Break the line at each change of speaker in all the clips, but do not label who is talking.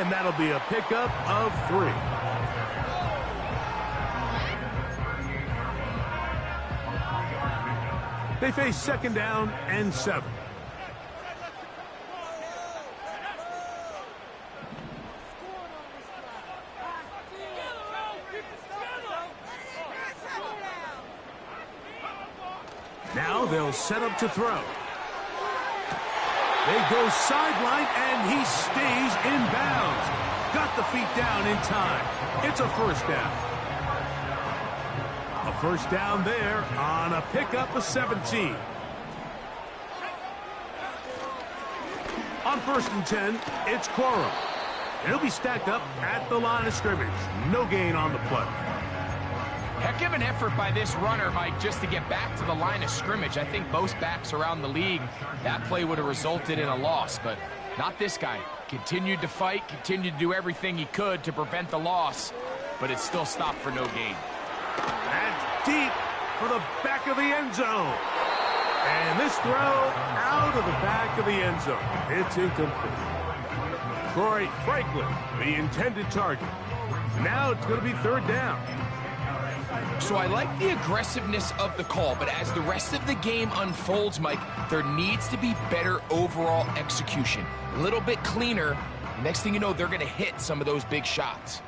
And that'll be a pickup of 3. They face 2nd down and 7. Now they'll set up to throw. They go sideline, and he stays in bounds. Got the feet down in time. It's a 1st down. A 1st down there on a pickup of 17. On 1st and 10, it's Quorum. He'll be stacked up at the line of scrimmage. No gain on the play.
Heck of an effort by this runner, Mike, just to get back to the line of scrimmage. I think most backs around the league, that play would have resulted in a loss, but not this guy. Continued to fight, continued to do everything he could to prevent the loss, but it still stopped for no gain.
That's deep for the back of the end zone. And this throw out of the back of the end zone. It's incomplete. Troy Franklin, the intended target. Now it's going to be 3rd down.
So I like the aggressiveness of the call, but as the rest of the game unfolds, Mike, there needs to be better overall execution. A little bit cleaner. The next thing you know, they're going to hit some of those big shots.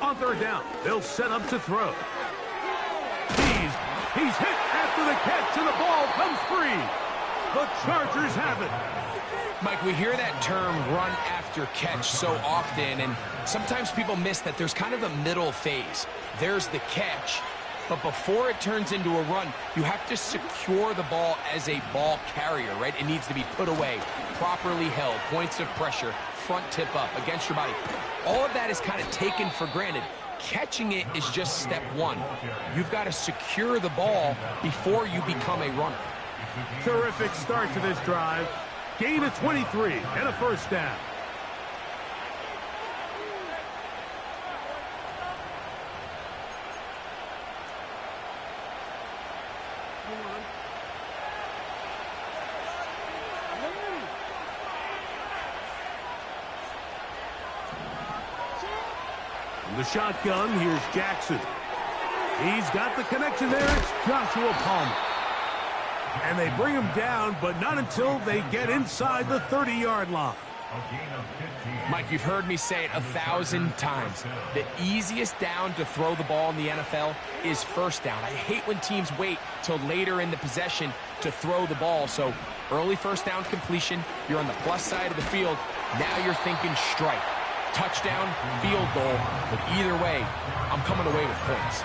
On 3rd down, they'll set up to throw. He's hit after the catch, and the ball comes free. The Chargers have it.
Mike, we hear that term run after catch so often, and sometimes people miss that there's kind of a middle phase. There's the catch, but before it turns into a run, you have to secure the ball as a ball carrier, right? It needs to be put away, properly held, points of pressure, front tip up against your body. All of that is kind of taken for granted. Catching it is just step 1. You've got to secure the ball before you become a runner.
Terrific start to this drive. Gain of 23 and a 1st down. From the shotgun, here's Jackson. He's got the connection there. It's Joshua Palmer. And they bring him down, but not until they get inside the 30-yard line.
Mike, you've heard me say it 1,000 times. The easiest down to throw the ball in the NFL is 1st down. I hate when teams wait till later in the possession to throw the ball. So early 1st down completion, you're on the plus side of the field. Now you're thinking strike. Touchdown, field goal, but either way, I'm coming away with points.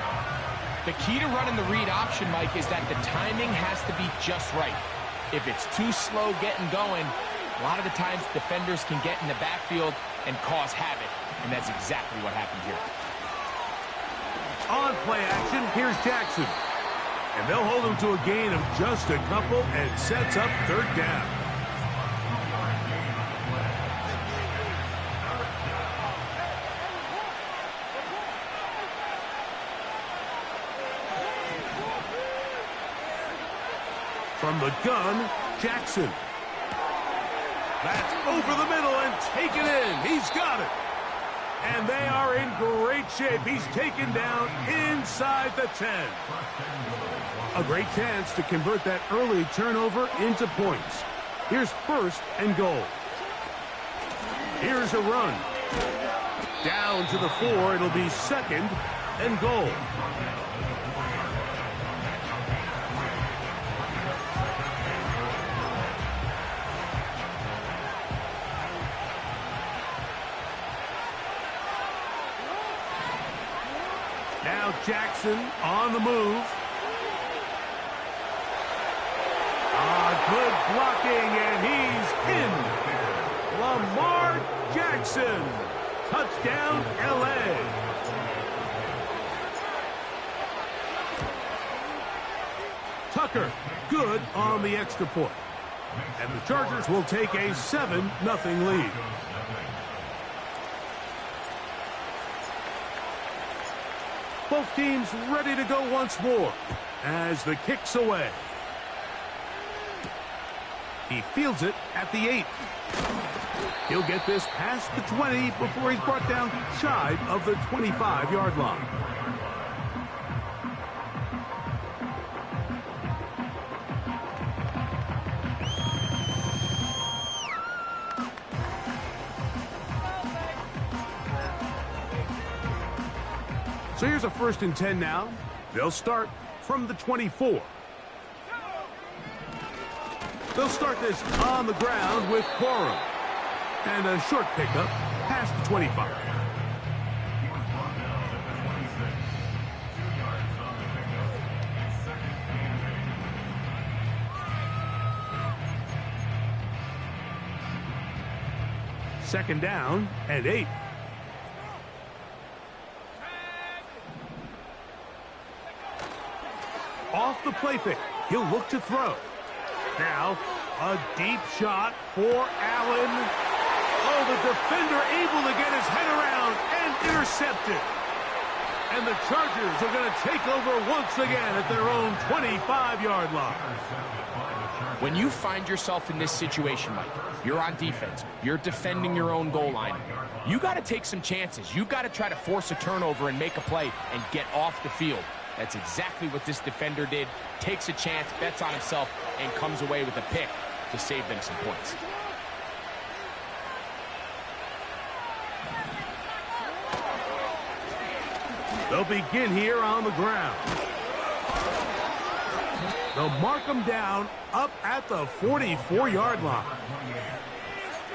The key to running the read option, Mike, is that the timing has to be just right. If it's too slow getting going, a lot of the times defenders can get in the backfield and cause havoc, and that's exactly what happened here.
On play action, here's Jackson. And they'll hold him to a gain of just a couple and sets up 3rd down. From the gun, Jackson. That's over the middle and taken in. He's got it. And they are in great shape. He's taken down inside the 10. A great chance to convert that early turnover into points. Here's 1st and goal. Here's a run. Down to the 4. It'll be 2nd and goal. Now Jackson on the move. Good blocking, and he's in. Lamar Jackson. Touchdown, L.A. Tucker, good on the extra point. And the Chargers will take a 7-0 lead. Both teams ready to go once more as the kick's away. He fields it at the 8. He'll get this past the 20 before he's brought down shy of the 25-yard line. So here's a 1st and 10 now. They'll start from the 24. They'll start this on the ground with Quorum. And a short pickup past the 25. Second down and 8. Off the play fake, he'll look to throw. Now, a deep shot for Allen. Oh, the defender able to get his head around and intercept it. And the Chargers are going to take over once again at their own 25-yard line.
When you find yourself in this situation, Mike, you're on defense, you're defending your own goal line, you got to take some chances. You've got to try to force a turnover and make a play and get off the field. That's exactly what this defender did. Takes a chance, bets on himself, and comes away with a pick to save them some points.
They'll begin here on the ground. They'll mark them down up at the 44-yard line.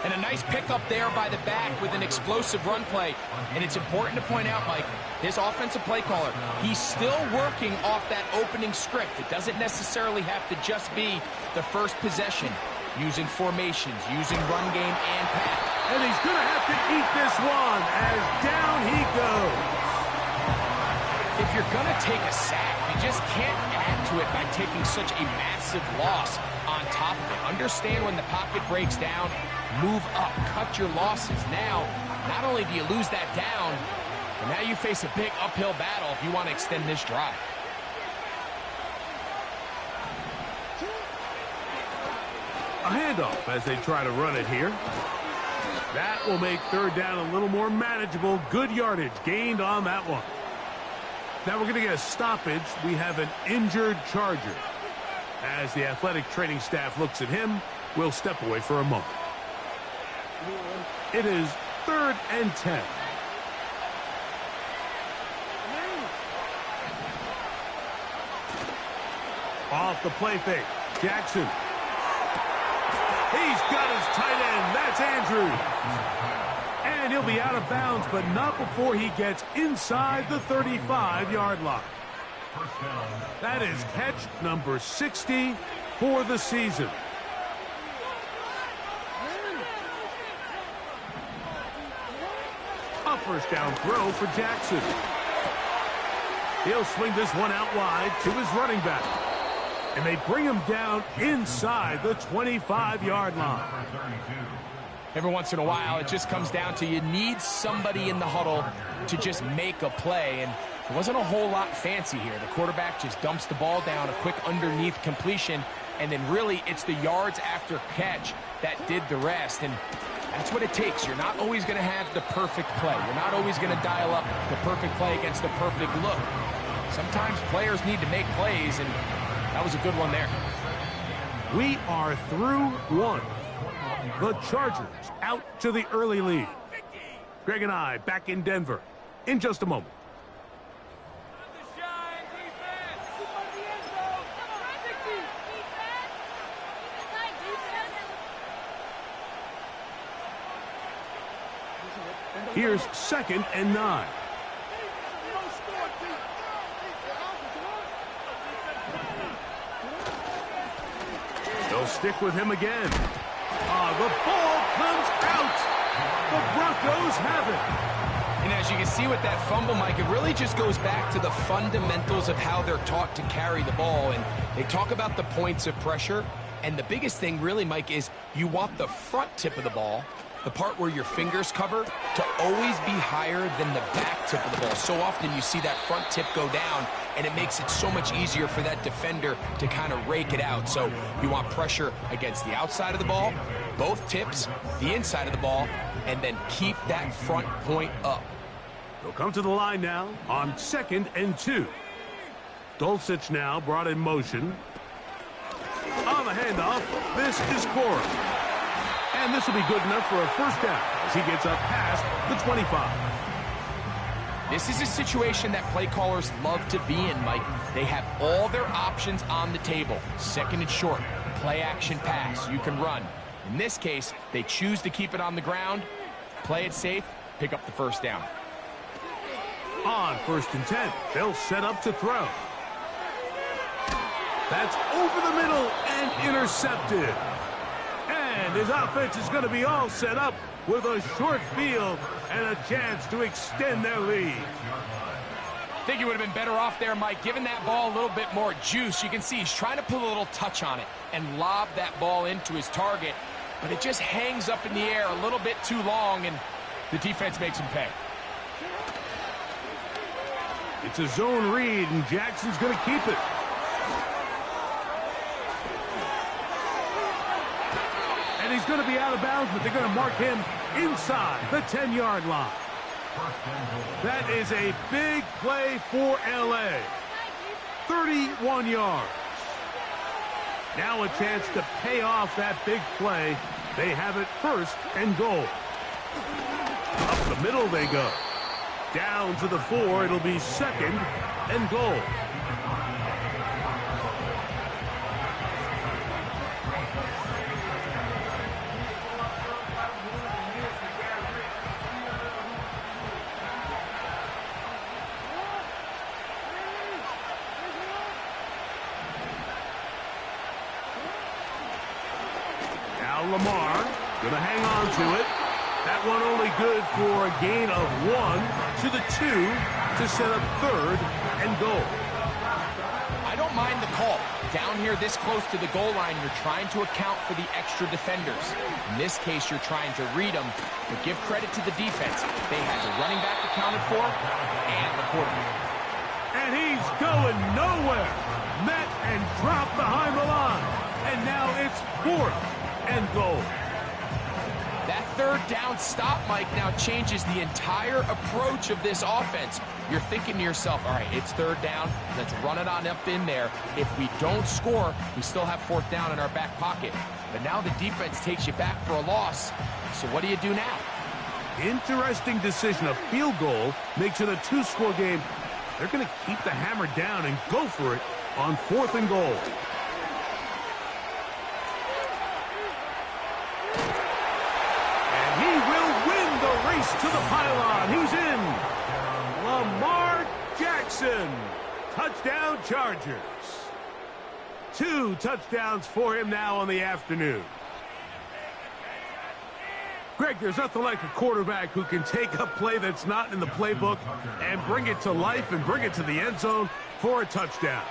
And a nice pickup there by the back with an explosive run play. And it's important to point out, Mike, his offensive play caller, he's still working off that opening script. It doesn't necessarily have to just be the first possession. Using formations, using run game and pass.
And he's going to have to eat this one as down he goes.
If you're going to take a sack, you just can't add to it by taking such a massive loss on top of it. Understand when the pocket breaks down, move up, cut your losses. Now, not only do you lose that down, but now you face a big uphill battle if you want to extend this drive.
A handoff as they try to run it here. That will make third down a little more manageable. Good yardage gained on that one. Now we're going to get a stoppage. We have an injured Charger. As the athletic training staff looks at him, we'll step away for a moment. It is 3rd and 10. Off the play fake. Jackson. He's got his tight end. That's Andrews. And he'll be out of bounds, but not before he gets inside the 35-yard line. That is catch number 60 for the season. A first down throw for Jackson. He'll swing this one out wide to his running back. And they bring him down inside the 25-yard line.
Every once in a while, it just comes down to you need somebody in the huddle to just make a play. And there wasn't a whole lot fancy here. The quarterback just dumps the ball down, a quick underneath completion, and then really it's the yards after catch that did the rest. And that's what it takes. You're not always going to have the perfect play. You're not always going to dial up the perfect play against the perfect look. Sometimes players need to make plays, and that was a good one there.
We are through one. The Chargers out to the early lead. Greg and I back in Denver in just a moment. Here's 2nd and 9. They'll stick with him again. The ball comes out. The Broncos have it.
And as you can see with that fumble, Mike, it really just goes back to the fundamentals of how they're taught to carry the ball. And they talk about the points of pressure. And the biggest thing really, Mike, is you want the front tip of the ball the part where your fingers cover, to always be higher than the back tip of the ball. So often you see that front tip go down, and it makes it so much easier for that defender to kind of rake it out. So you want pressure against the outside of the ball, both tips, the inside of the ball, and then keep that front point up.
They'll come to the line now on 2nd and 2. Dulcich now brought in motion. On the handoff, this is Cora. And this will be good enough for a first down as he gets up past the 25.
This is a situation that play callers love to be in, Mike. They have all their options on the table. 2nd and short, play action pass, you can run. In this case, they choose to keep it on the ground, play it safe, pick up the first down.
On 1st and 10, they'll set up to throw. That's over the middle and intercepted. And his offense is going to be all set up with a short field and a chance to extend their lead.
I think he would have been better off there, Mike, giving that ball a little bit more juice. You can see he's trying to put a little touch on it and lob that ball into his target, but it just hangs up in the air a little bit too long, and the defense makes him pay.
It's a zone read, and Jackson's going to keep it. And he's going to be out of bounds, but they're going to mark him inside the 10-yard line. That is a big play for L.A. 31 yards. Now a chance to pay off that big play. They have it 1st and goal. Up the middle they go. Down to the 4, it'll be 2nd and goal. Now Lamar gonna hang on to it. That one only good for a gain of 1 to the 2 to set up 3rd and goal.
I don't mind the call. Down here this close to the goal line, you're trying to account for the extra defenders. In this case, you're trying to read them, but give credit to the defense. They had the running back accounted for and the quarterback.
And he's going nowhere. Met and dropped behind the line. And now it's 4th and goal.
That 3rd down stop, Mike, now changes the entire approach of this offense. You're thinking to yourself, all right, it's 3rd down. Let's run it on up in there. If we don't score, we still have 4th down in our back pocket. But now the defense takes you back for a loss. So what do you do now?
Interesting decision. A field goal makes it a 2-score game. They're going to keep the hammer down and go for it on 4th and goal. To the pylon. He's in. Lamar Jackson. Touchdown Chargers. 2 touchdowns for him now on the afternoon. Greg, there's nothing like a quarterback who can take a play that's not in the playbook and bring it to life and bring it to the end zone for a touchdown.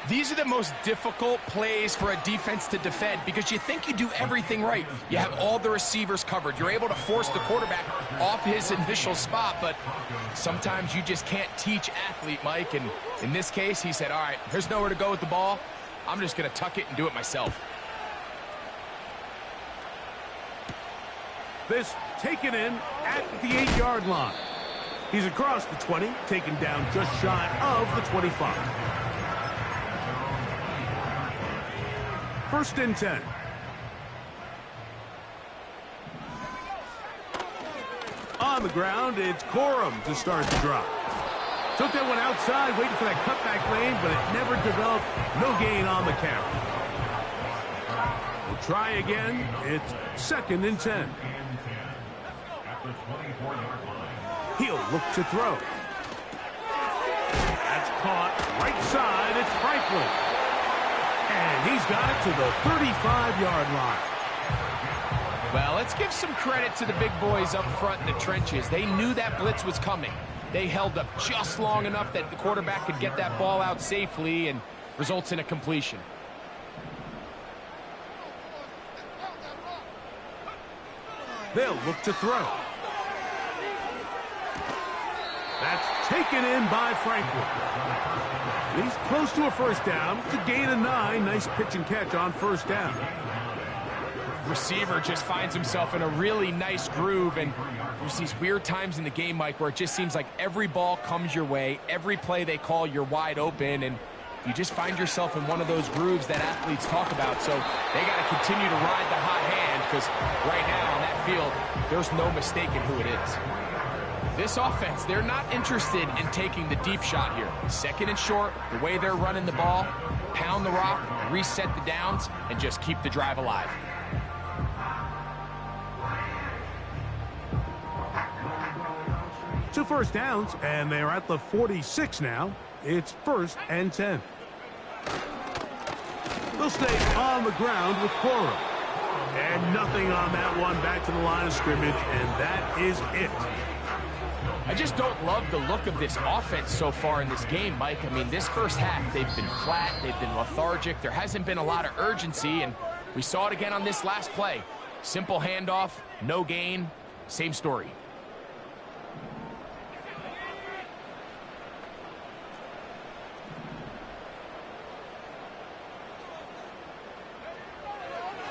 These are the most difficult plays for a defense to defend because you think you do everything right. You have all the receivers covered. You're able to force the quarterback off his initial spot, but sometimes you just can't teach athlete, Mike. And in this case, he said, all right, there's nowhere to go with the ball. I'm just going to tuck it and do it myself.
This taken in at the 8-yard line. He's across the 20, taken down just shy of the 25. 1st and 10. On the ground, it's Corum to start the drive. Took that one outside, waiting for that cutback lane, but it never developed. No gain on the carry. We'll try again. It's 2nd and 10. He'll look to throw. That's caught right side. It's Franklin. And he's got it to the 35-yard line.
Well, let's give some credit to the big boys up front in the trenches. They knew that blitz was coming. They held up just long enough that the quarterback could get that ball out safely and results in a completion.
They'll look to throw. That's taken in by Franklin. He's close to a first down. It's a gain of 9. Nice pitch and catch on first down.
Receiver just finds himself in a really nice groove, and there's these weird times in the game, Mike, where it just seems like every ball comes your way, every play they call, you're wide open, and you just find yourself in one of those grooves that athletes talk about. So they got to continue to ride the hot hand, because right now on that field, there's no mistaking who it is. This offense, they're not interested in taking the deep shot here. Second and short, the way they're running the ball, pound the rock, reset the downs, and just keep the drive alive.
Two first downs, and they're at the 46 now. It's 1st and 10. They'll stay on the ground with Cora. And nothing on that one, back to the line of scrimmage, and that is it.
I just don't love the look of this offense so far in this game, Mike. I mean, this first half, they've been flat, they've been lethargic, there hasn't been a lot of urgency, and we saw it again on this last play. Simple handoff, no gain, same story.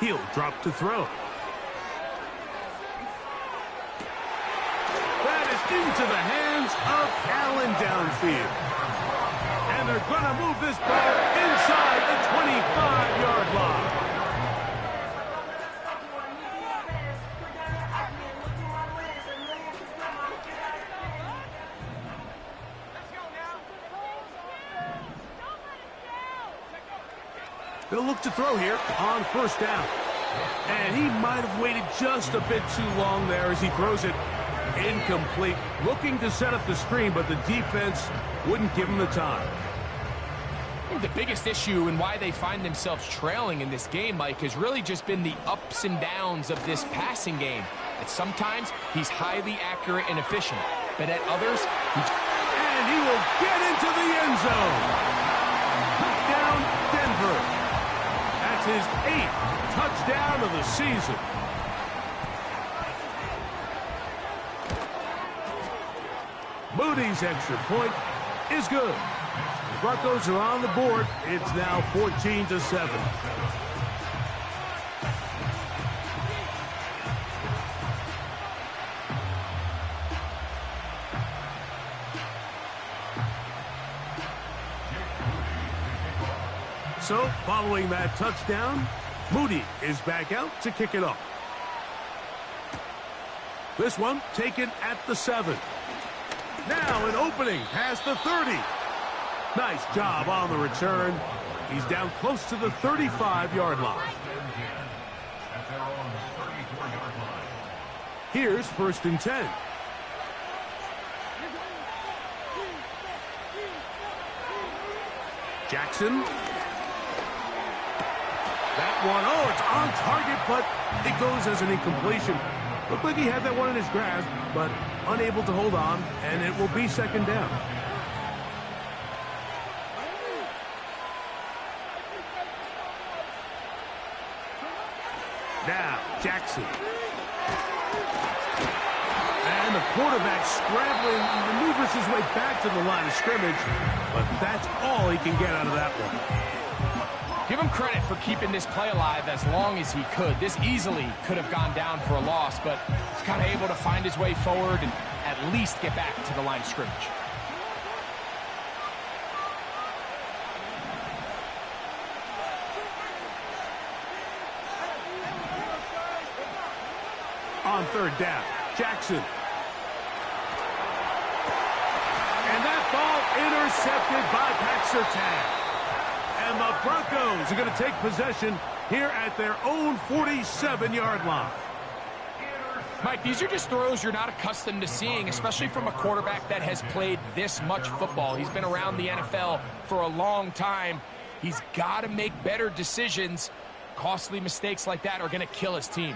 He'll drop to throw. That is into the hands of Allen downfield. And they're going to move this ball inside the 25-yard line. They'll look to throw here on first down. And he might have waited just a bit too long there as he throws it incomplete. Looking to set up the screen, but the defense wouldn't give him the time.
I think the biggest issue and why they find themselves trailing in this game, Mike, has really just been the ups and downs of this passing game. At sometimes, he's highly accurate and efficient. But at others,
and he will get into the end zone. Touchdown, Denver. That's his 8th touchdown of the season. Moody's extra point is good. The Broncos are on the board. It's now 14-7. So, following that touchdown, Moody is back out to kick it off. This one taken at the 7. Now an opening past the 30. Nice job on the return. He's down close to the 35-yard line. Here's 1st and 10. Jackson. That one, oh, it's on target, but it goes as an incompletion. Looked like he had that one in his grasp, but unable to hold on, and it will be 2nd down. Now, Jackson. And the quarterback scrambling, maneuvers his way back to the line of scrimmage, but that's all he can get out of that one.
Give him credit for keeping this play alive as long as he could. This easily could have gone down for a loss, but he's kind of able to find his way forward and at least get back to the line of scrimmage. On 3rd down, Jackson. And that ball intercepted by Pat Surtain. And the Broncos are going to take possession here at their own 47-yard line. Mike, these are just throws you're not accustomed to seeing, especially from a quarterback that has played this much football. He's been around the NFL for a long time. He's got to make better decisions. Costly mistakes like that are going to kill his team.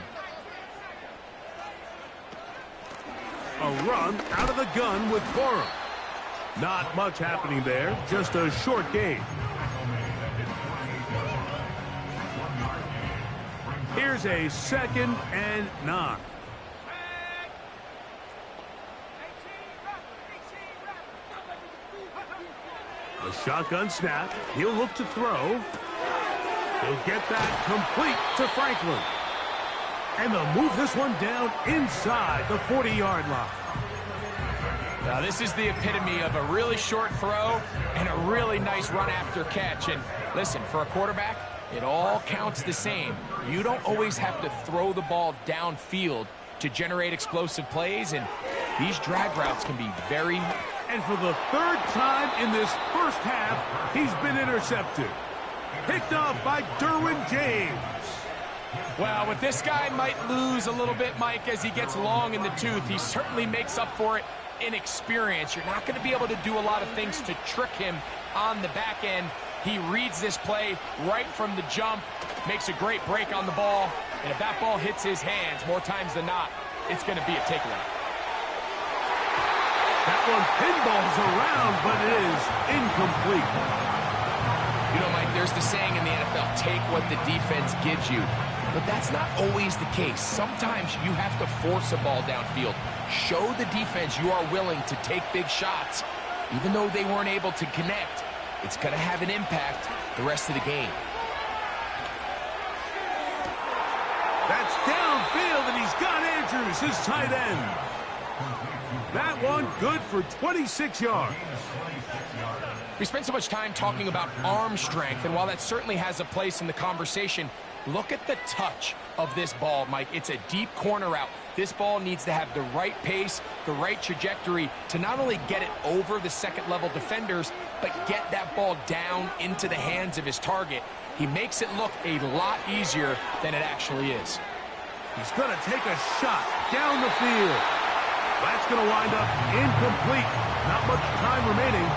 A run out of the gun with Cora. Not much happening there, just a short gain. Here's a 2nd and 9. A shotgun snap. He'll look to throw. He'll get that complete to Franklin. And they'll move this one down inside the 40-yard line.
Now, this is the epitome of a really short throw and a really nice run after catch. And listen, for a quarterback, it all counts the same. You don't always have to throw the ball downfield to generate explosive plays, and these drag routes can be very...
And for the third time in this first half, he's been intercepted. Picked off by Derwin James.
Well, with this guy might lose a little bit, Mike, as he gets long in the tooth. He certainly makes up for it in experience. You're not going to be able to do a lot of things to trick him on the back end. He reads this play right from the jump, makes a great break on the ball, and if that ball hits his hands more times than not, it's going to be a takeaway.
That one pinballs around, but it is incomplete.
You know, Mike, there's the saying in the NFL, take what the defense gives you. But that's not always the case. Sometimes you have to force a ball downfield. Show the defense you are willing to take big shots. Even though they weren't able to connect, it's going to have an impact the rest of the game.
That's downfield, and he's got Andrews, his tight end. That one good for 26 yards.
We spent so much time talking about arm strength, and while that certainly has a place in the conversation, look at the touch of this ball, Mike. It's a deep corner route. This ball needs to have the right pace, the right trajectory to not only get it over the second-level defenders, but get that ball down into the hands of his target. He makes it look a lot easier than it actually is.
He's going to take a shot down the field. That's going to wind up incomplete. Not much time remaining.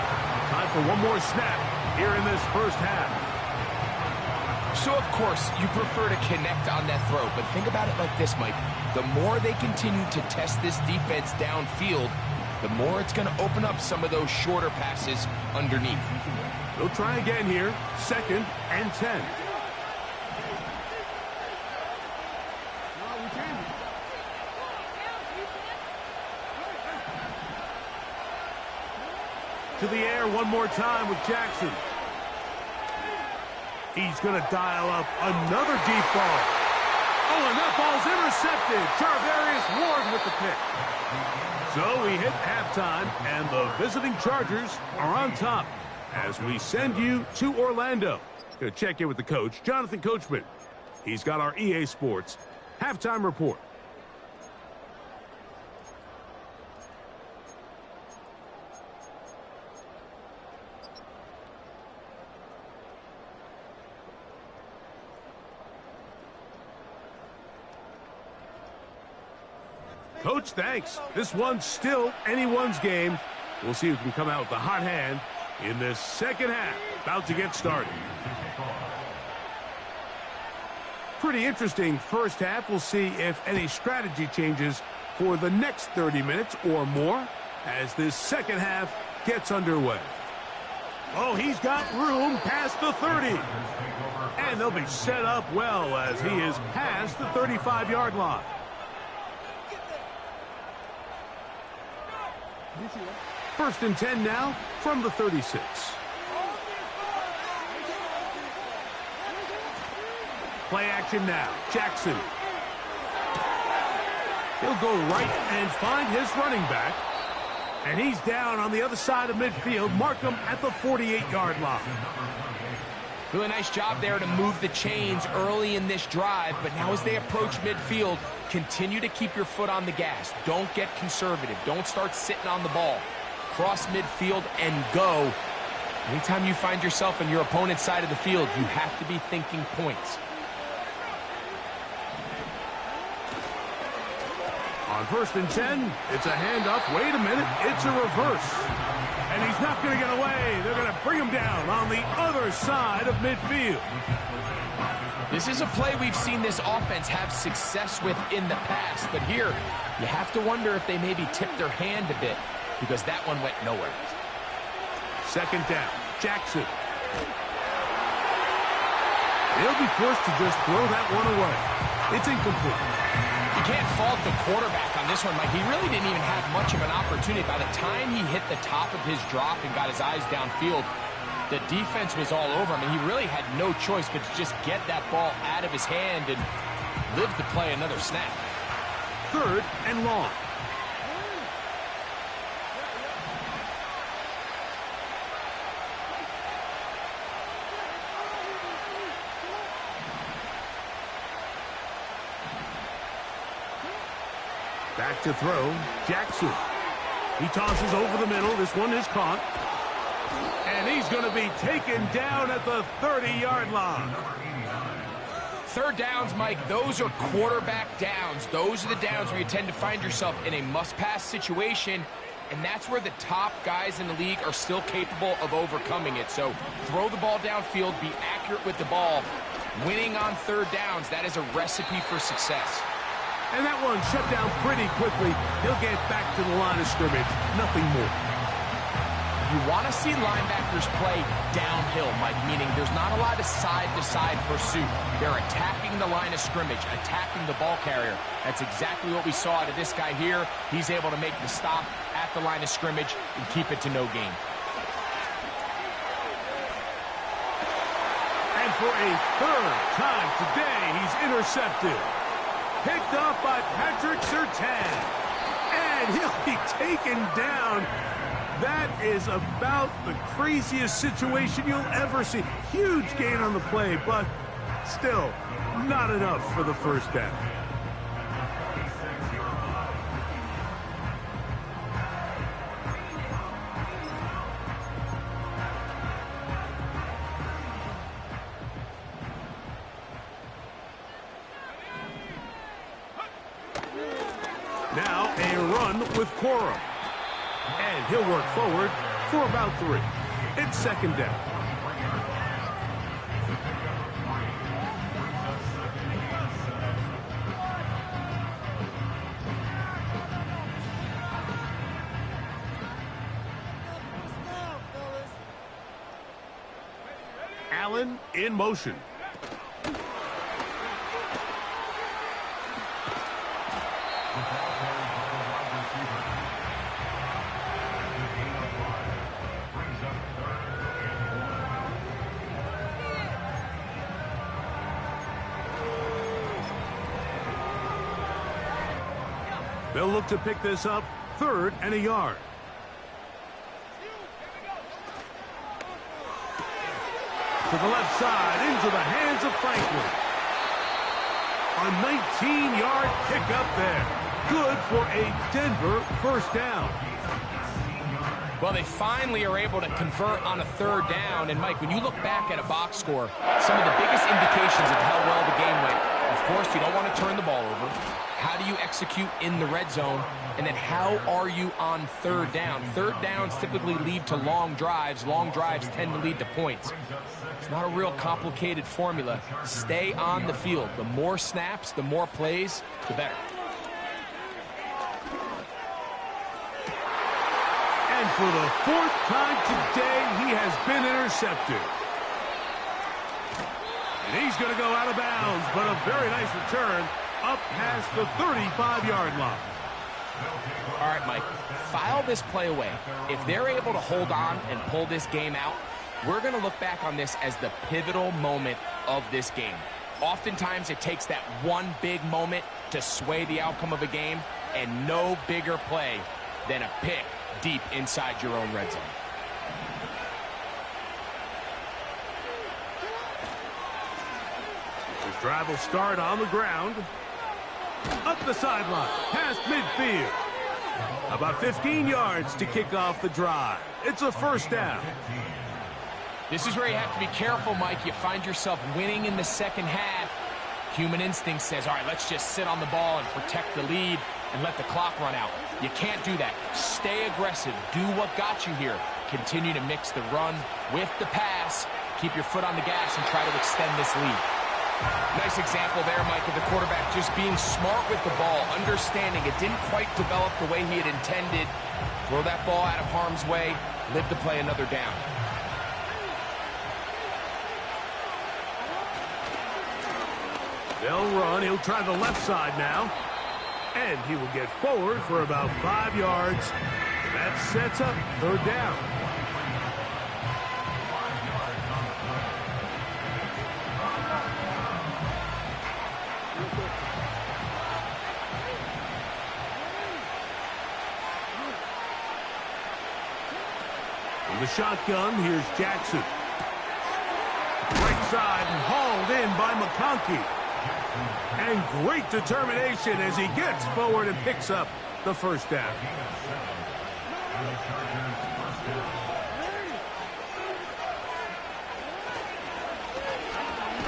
Time for one more snap here in this first half.
So, of course, you prefer to connect on that throw, but think about it like this, Mike. The more they continue to test this defense downfield, the more it's going to open up some of those shorter passes underneath.
They'll try again here. 2nd and 10. To the air one more time with Jackson. He's going to dial up another deep ball. Oh, and that ball's intercepted. Charvarius Ward with the pick. So we hit halftime, and the visiting Chargers are on top as we send you to Orlando. Going to check in with the coach, Jonathan Coachman. He's got our EA Sports halftime report. Coach, thanks. This one's still anyone's game. We'll see who can come out with the hot hand in this second half. About to get started. Pretty interesting first half. We'll see if any strategy changes for the next 30 minutes or more as this second half gets underway. Oh, he's got room past the 30. And they'll be set up well as he is past the 35-yard line. First and 10 now from the 36. Play action now. Jackson. He'll go right and find his running back. And he's down on the other side of midfield. Mark him at the 48-yard line.
Really nice job there to move the chains early in this drive, but now as they approach midfield, continue to keep your foot on the gas. Don't get conservative. Don't start sitting on the ball. Cross midfield and go. Anytime you find yourself on your opponent's side of the field, you have to be thinking points.
On first and 10, it's a handoff. Wait a minute, it's a reverse. And he's not going to get away. They're going to bring him down on the other side of midfield.
This is a play we've seen this offense have success with in the past, but here you have to wonder if they maybe tipped their hand a bit because that one went nowhere.
Second down, Jackson. They'll be forced to just throw that one away. It's incomplete.
You can't fault the quarterback on this one, Mike. He really didn't even have much of an opportunity. By the time he hit the top of his drop and got his eyes downfield, The defense was all over him, and he really had no choice but to just get that ball out of his hand and live to play another snap.
3rd and long. Back to throw, Jackson. He tosses over the middle. This one is caught. And he's going to be taken down at the 30-yard line.
3rd downs, Mike, those are quarterback downs. Those are the downs where you tend to find yourself in a must-pass situation, and that's where the top guys in the league are still capable of overcoming it. So throw the ball downfield, be accurate with the ball. Winning on 3rd downs, that is a recipe for success.
And that one shut down pretty quickly. He'll get back to the line of scrimmage. Nothing more.
You want to see linebackers play downhill, Mike, meaning there's not a lot of side-to-side pursuit. They're attacking the line of scrimmage, attacking the ball carrier. That's exactly what we saw out of this guy here. He's able to make the stop at the line of scrimmage and keep it to no gain.
And for a 3rd time today, he's intercepted. Picked off by Patrick Surtain. And he'll be taken down. That is about the craziest situation you'll ever see. Huge gain on the play, but still not enough for the 1st down. Now a run with Cora. And he'll work forward for about 3. It's 2nd down. Allen in motion. They'll look to pick this up, 3rd and a yard. To the left side, into the hands of Franklin. A 19-yard pickup there. Good for a Denver 1st down.
Well, they finally are able to convert on a 3rd down. And, Mike, when you look back at a box score, some of the biggest indications of how well the game went, of course, you don't want to turn the ball over. How do you execute in the red zone? And then how are you on 3rd down? 3rd downs typically lead to long drives. Long drives tend to lead to points. It's not a real complicated formula. Stay on the field. The more snaps, the more plays, the better.
And for the 4th time today, he has been intercepted. And he's going to go out of bounds, but a very nice return up past the 35-yard line.
All right, Mike, file this play away. If they're able to hold on and pull this game out, we're going to look back on this as the pivotal moment of this game. Oftentimes, it takes that one big moment to sway the outcome of a game, and no bigger play than a pick deep inside your own red zone.
This drive will start on the ground. Up the sideline, past midfield. About 15 yards to kick off the drive. It's a 1st down.
This is where you have to be careful, Mike. You find yourself winning in the 2nd half. Human instinct says, all right, let's just sit on the ball and protect the lead and let the clock run out. You can't do that. Stay aggressive. Do what got you here. Continue to mix the run with the pass. Keep your foot on the gas and try to extend this lead. Nice example there, Mike, of the quarterback just being smart with the ball, understanding it didn't quite develop the way he had intended. Throw that ball out of harm's way, live to play another down.
They'll run. He'll try the left side now. And he will get forward for about 5 yards. That sets up 3rd down. In the shotgun, here's Jackson. Right side and hauled in by McConkey. And great determination as he gets forward and picks up the first down.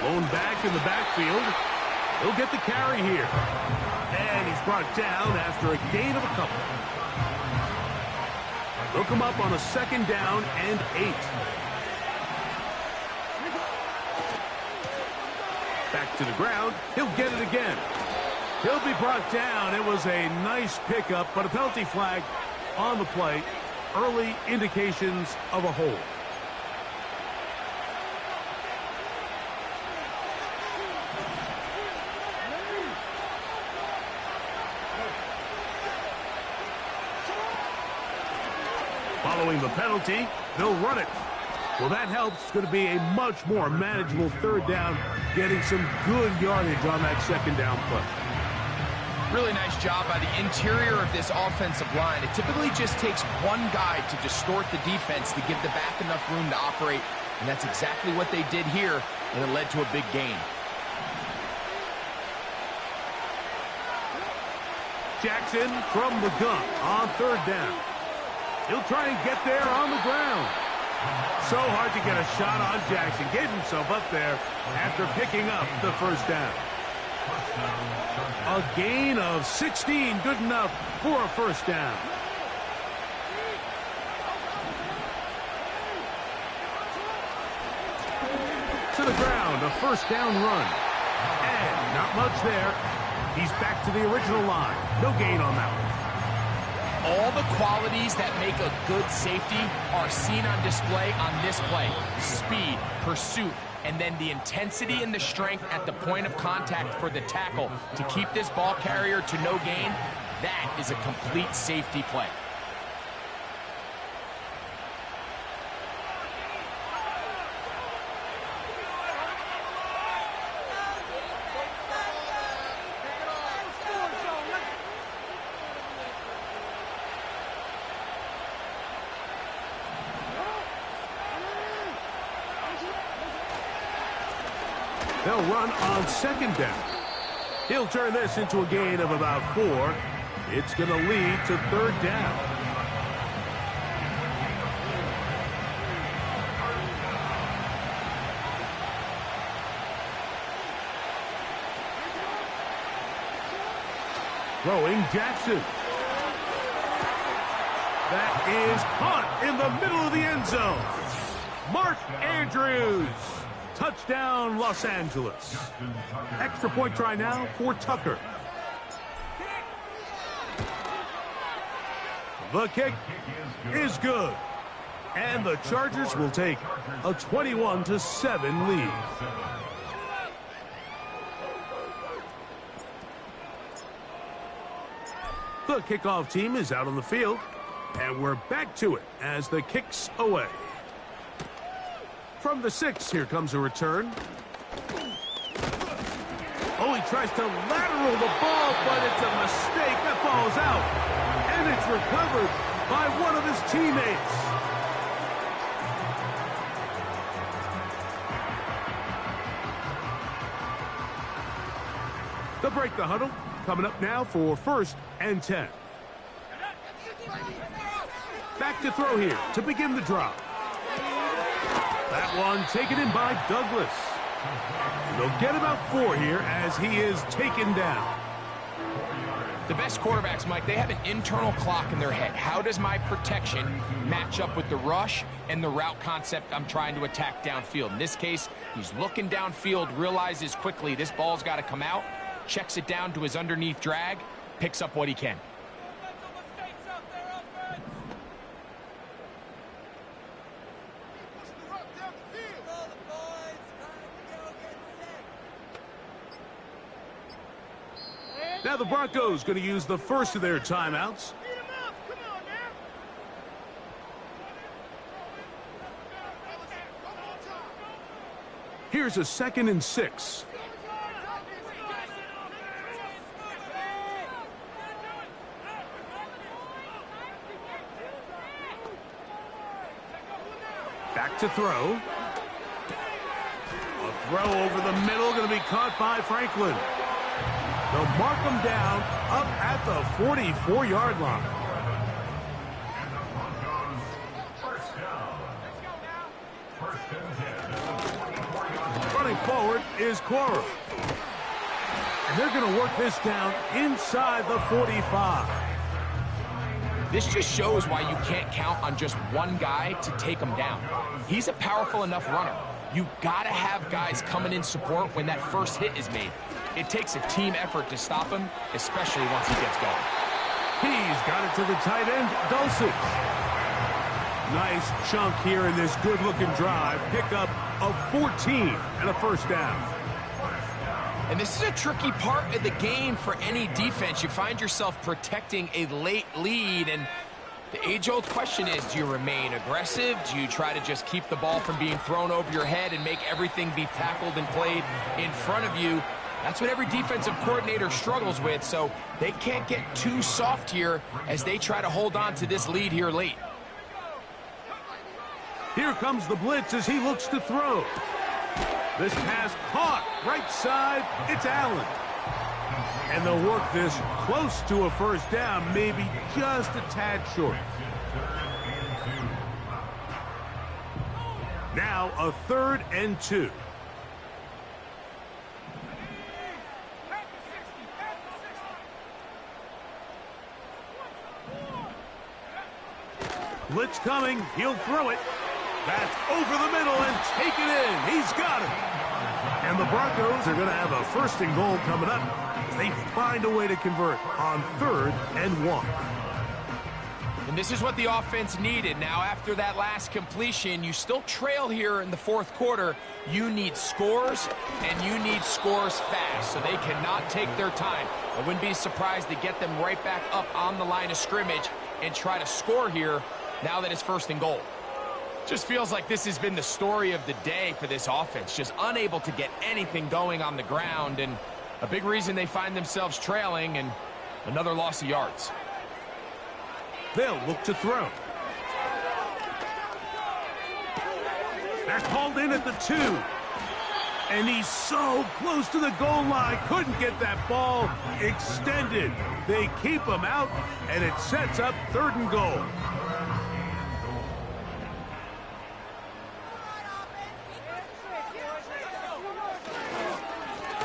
Blown back in the backfield. He'll get the carry here. And he's brought down after a gain of a couple. They'll come up on a 2nd down and 8. Back to the ground. He'll get it again. He'll be brought down. It was a nice pickup, but a penalty flag on the play. Early indications of a hold. Following the penalty, they'll run it. Well, that helps. It's going to be a much more manageable 3rd down, getting some good yardage on that 2nd down play.
Really nice job by the interior of this offensive line. It typically just takes one guy to distort the defense to give the back enough room to operate, and that's exactly what they did here, and it led to a big gain.
Jackson from the gun on 3rd down. He'll try and get there on the ground. So hard to get a shot on Jackson. Gave himself up there after picking up the first down. A gain of 16, good enough for a first down. To the ground, a first down run. And not much there. He's back to the original line. No gain on that one.
All the qualities that make a good safety are seen on display on this play. Speed, pursuit, and then the intensity and the strength at the point of contact for the tackle to keep this ball carrier to no gain. That is a complete safety play.
They'll run on 2nd down. He'll turn this into a gain of about 4. It's going to lead to 3rd down. Throwing Jackson. That is caught in the middle of the end zone. Mark Andrews. Touchdown, Los Angeles. Extra point try now for Tucker. The kick is good. And the Chargers will take a 21-7 lead. The kickoff team is out on the field. And we're back to it as the kick's away. From the 6, here comes a return. Oh, he tries to lateral the ball, but it's a mistake. That ball's out. And it's recovered by one of his teammates. They'll break the huddle. Coming up now for 1st and 10. Back to throw here to begin the drive. That one taken in by Douglas. And they'll get about 4 here as he is taken down.
The best quarterbacks, Mike, they have an internal clock in their head. How does my protection match up with the rush and the route concept I'm trying to attack downfield? In this case, he's looking downfield, realizes quickly this ball's got to come out, checks it down to his underneath drag, picks up what he can.
Now the Broncos going to use the first of their timeouts. Here's a 2nd and 6. Back to throw. A throw over the middle, going to be caught by Franklin. They'll mark him down up at the 44-yard line. Running forward is Cora. And they're going to work this down inside the 45.
This just shows why you can't count on just one guy to take him down. He's a powerful enough runner. You got to have guys coming in support when that first hit is made. It takes a team effort to stop him, especially once he gets going.
He's got it to the tight end, Dulcich. Nice chunk here in this good-looking drive. Pickup of 14 and a first down.
And this is a tricky part of the game for any defense. You find yourself protecting a late lead, and the age-old question is, do you remain aggressive? Do you try to just keep the ball from being thrown over your head and make everything be tackled and played in front of you? That's what every defensive coordinator struggles with, so they can't get too soft here as they try to hold on to this lead here late.
Here comes the blitz as he looks to throw. This pass caught right side. It's Allen. And they'll work this close to a first down, maybe just a tad short. Now a 3rd and 2. Blitz coming. He'll throw it. That's over the middle and taken in. He's got it. And the Broncos are going to have a 1st and goal coming up as they find a way to convert on 3rd and 1.
And this is what the offense needed. Now, after that last completion, you still trail here in the 4th quarter. You need scores, and you need scores fast, so they cannot take their time. I wouldn't be surprised to get them right back up on the line of scrimmage and try to score here now that it's 1st and goal. Just feels like this has been the story of the day for this offense. Just unable to get anything going on the ground, and a big reason they find themselves trailing, and another loss of yards.
They'll look to throw. That's hauled in at the 2. And he's so close to the goal line. Couldn't get that ball extended. They keep him out, and it sets up 3rd and goal.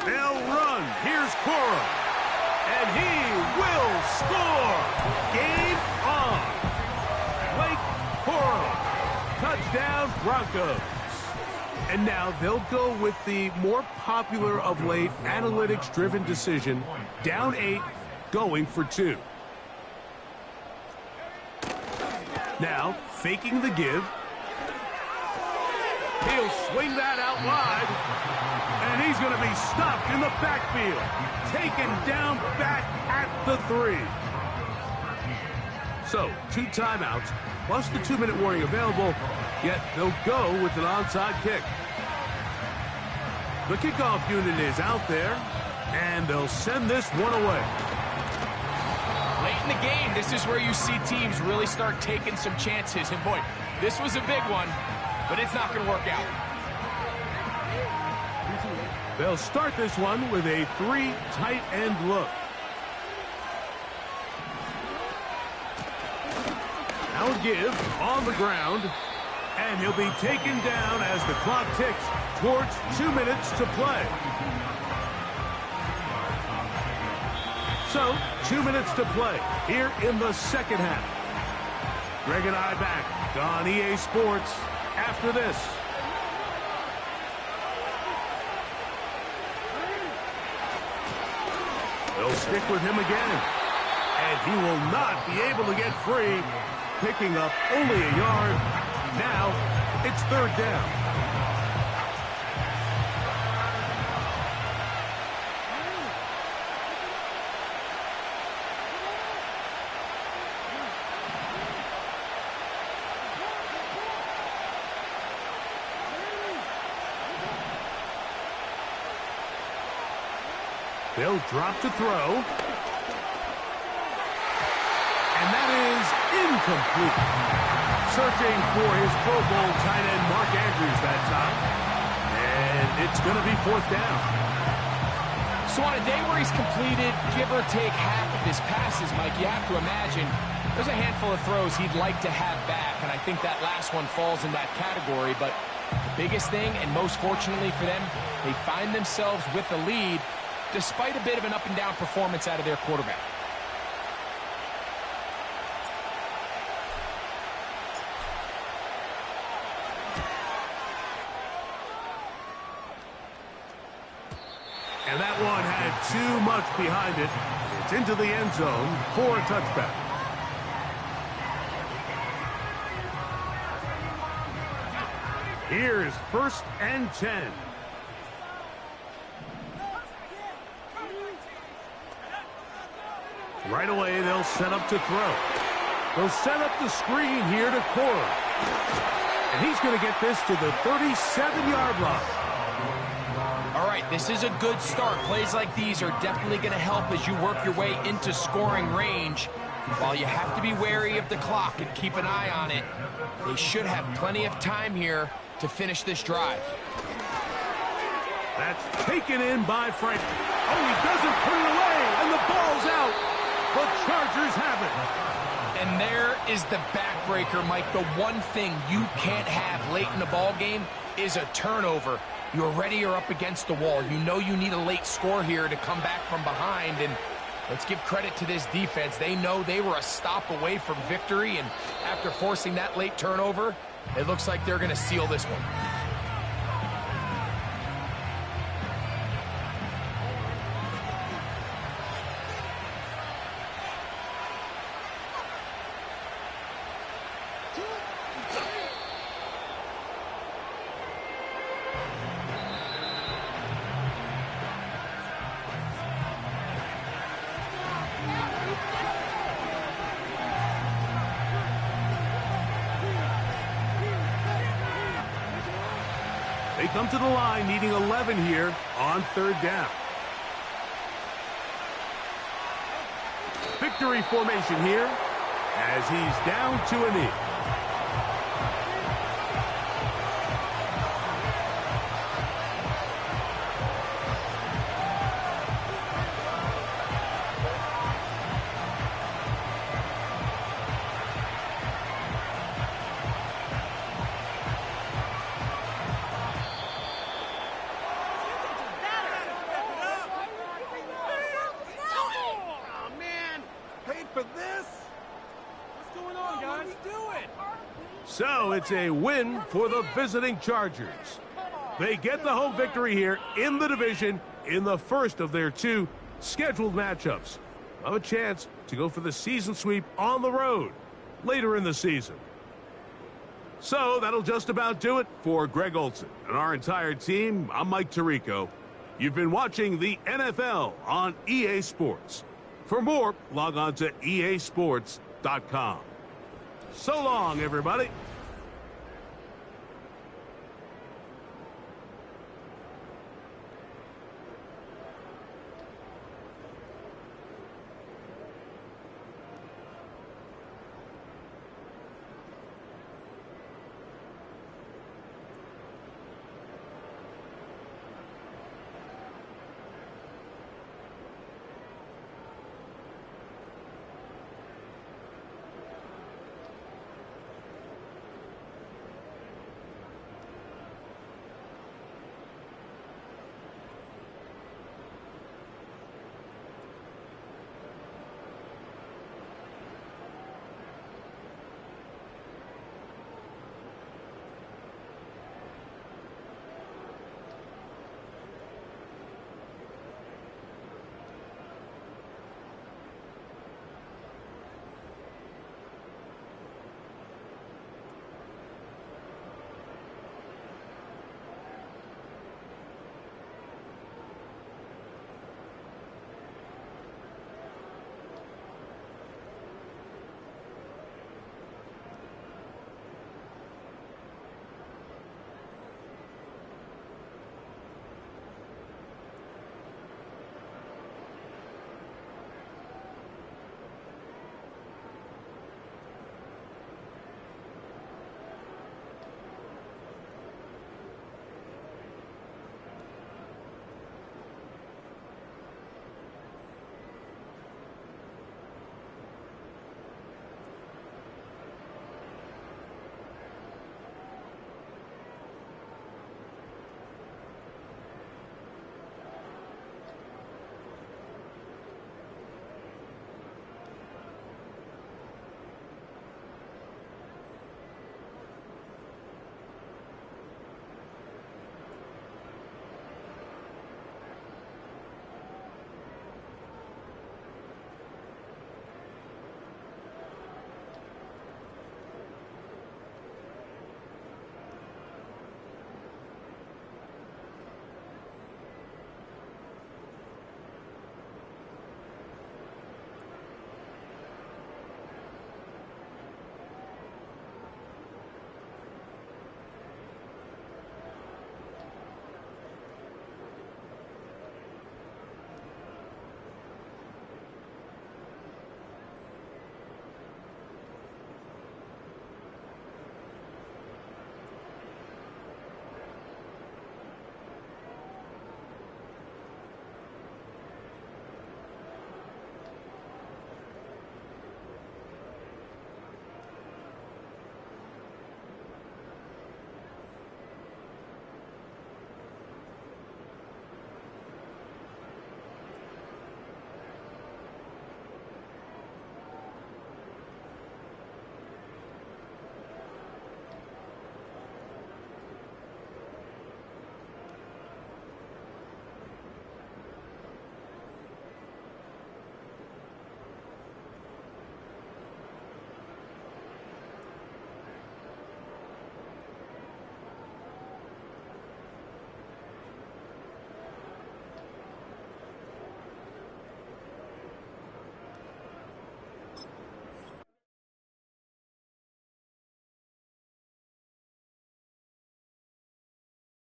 They'll run. Here's Cora. And he will score. Game on. Blake Cora. Touchdown, Broncos. And now they'll go with the more popular of late analytics-driven decision. Down 8, going for 2. Now, faking the give. He'll swing that out wide. And he's going to be stopped in the backfield. Taken down back at the 3. So, 2 timeouts, plus the 2-minute warning available, yet they'll go with an onside kick. The kickoff unit is out there, and they'll send this one away.
Late in the game, this is where you see teams really start taking some chances. And boy, this was a big one, but it's not going to work out.
They'll start this one with a 3 tight end look. Now a give on the ground, and he'll be taken down as the clock ticks towards 2 minutes to play. So, 2 minutes to play here in the 2nd half. Greg and I back on EA Sports after this. They'll stick with him again, and he will not be able to get free, picking up only a yard. Now it's 3rd down. They'll drop to throw. And that is incomplete. Searching for his Pro Bowl tight end Mark Andrews that time. And it's going to be 4th down.
So on a day where he's completed, give or take half of his passes, Mike, you have to imagine there's a handful of throws he'd like to have back, and I think that last one falls in that category. But the biggest thing, and most fortunately for them, they find themselves with the lead despite a bit of an up-and-down performance out of their quarterback.
And that one had too much behind it. It's into the end zone for a touchback. Here's 1st and 10. Right away, they'll set up to throw. They'll set up the screen here to Cora. And he's going to get this to the 37-yard line.
All right, this is a good start. Plays like these are definitely going to help as you work your way into scoring range. While you have to be wary of the clock and keep an eye on it, they should have plenty of time here to finish this drive.
That's taken in by Frank. Oh, he doesn't put it away, and the ball's out. The Chargers have it.
And there is the backbreaker, Mike. The one thing you can't have late in the ball game is a turnover. You're ready or up against the wall. You know you need a late score here to come back from behind. And let's give credit to this defense. They know they were a stop away from victory. And after forcing that late turnover, it looks like they're going to seal this one.
They come to the line needing 11 here on 3rd down. Victory formation here as he's down to a knee. So it's a win for the visiting Chargers. They get the home victory here in the division in the first of their 2 scheduled matchups. Have a chance to go for the season sweep on the road later in the season. So that'll just about do it for Greg Olson and our entire team. I'm Mike Tirico. You've been watching the NFL on EA Sports. For more, log on to easports.com. So long, everybody.